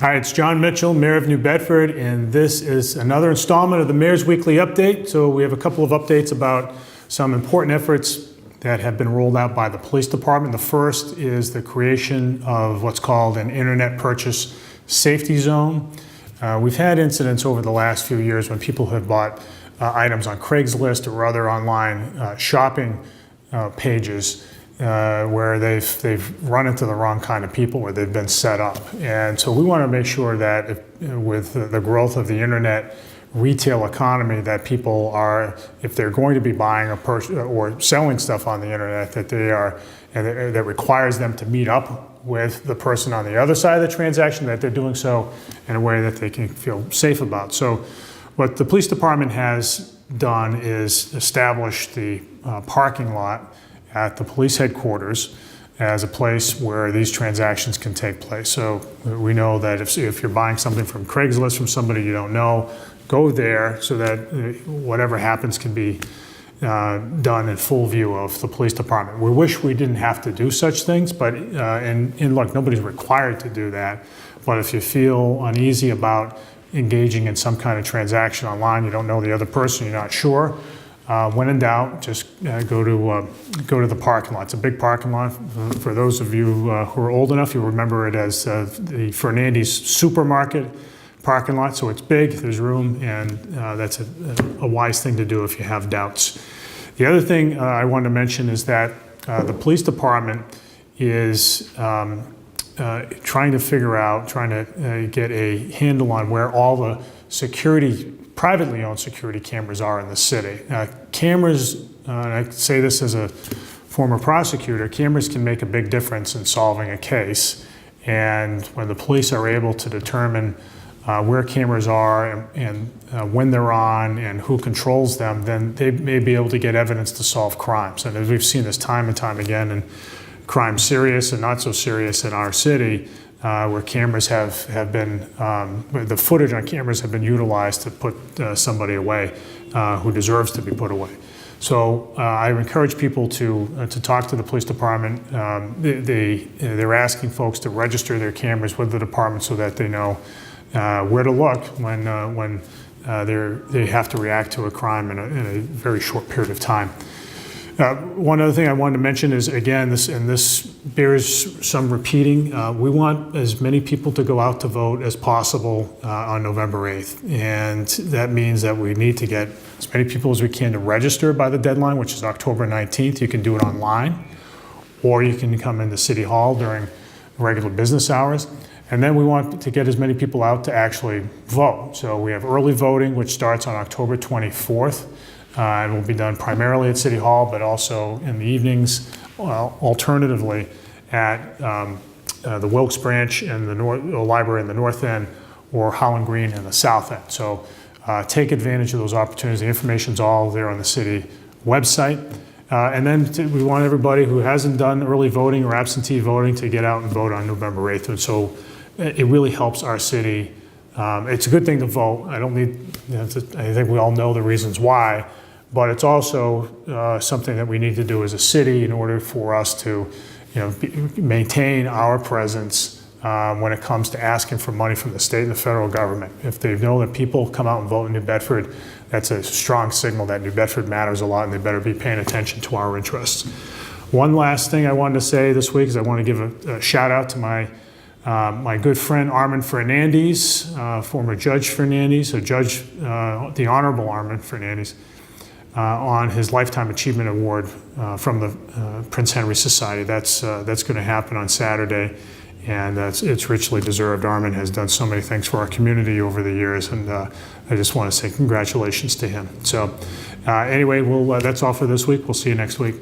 Hi, it's Jon Mitchell, Mayor of New Bedford, and this is another installment of the Mayor's Weekly Update. So we have a couple of updates about some important efforts that have been rolled out by the police department. The first is the creation of what's called an internet purchase safety zone. We've had incidents over the last few years when people have bought items on Craigslist or other online shopping pages where they've run into the wrong kind of people, where they've been set up. And so we want to make sure that with the growth of the internet retail economy, that people are, if they're going to be buying or selling stuff on the internet, that they are, and that requires them to meet up with the person on the other side of the transaction, that they're doing so in a way that they can feel safe about. So what the police department has done is establish the parking lot at the police headquarters as a place where these transactions can take place. So we know that if you're buying something from Craigslist from somebody you don't know, go there so that whatever happens can be done in full view of the police department. We wish we didn't have to do such things, but and look, nobody's required to do that. But if you feel uneasy about engaging in some kind of transaction online, you don't know the other person, you're not sure, when in doubt, just go to the parking lot. It's a big parking lot. For those of you who are old enough, you'll remember it as the Fernandes supermarket parking lot. So it's big, there's room, and that's a wise thing to do if you have doubts. The other thing I wanted to mention is that the police department is trying to get a handle on where all the privately owned security cameras are in the city. Cameras, and I say this as a former prosecutor, cameras can make a big difference in solving a case. And when the police are able to determine where cameras are and when they're on and who controls them, then they may be able to get evidence to solve crimes. And as we've seen this time and time again in crimes serious and not so serious in our city, where cameras have been, the footage on cameras have been utilized to put somebody away who deserves to be put away. So I encourage people to talk to the police department. They're asking folks to register their cameras with the department so that they know where to look when they have to react to a crime in a very short period of time. One other thing I wanted to mention is, again, this bears some repeating. We want as many people to go out to vote as possible on November 8th. And that means that we need to get as many people as we can to register by the deadline, which is October 19th. You can do it online, or you can come into City Hall during regular business hours. And then we want to get as many people out to actually vote. So we have early voting, which starts on October 24th. It will be done primarily at City Hall, but also in the evenings, alternatively at the Wilkes Branch and the library in the north end, or Holland Green in the south end. So take advantage of those opportunities. The information's all there on the city website. And then we want everybody who hasn't done early voting or absentee voting to get out and vote on November 8th. And so it really helps our city. It's a good thing to vote. I think we all know the reasons why. But it's also something that we need to do as a city in order for us to, maintain our presence when it comes to asking for money from the state and the federal government. If they know that people come out and vote in New Bedford, that's a strong signal that New Bedford matters a lot, and they better be paying attention to our interests. One last thing I wanted to say this week is I want to give a shout out to my good friend Armand Fernandes, former Judge Fernandes, the Honorable Armand Fernandes, on his Lifetime Achievement Award from the Prince Henry Society. That's going to happen on Saturday, and it's richly deserved. Armand has done so many things for our community over the years, and I just want to say congratulations to him. So anyway, that's all for this week. We'll see you next week.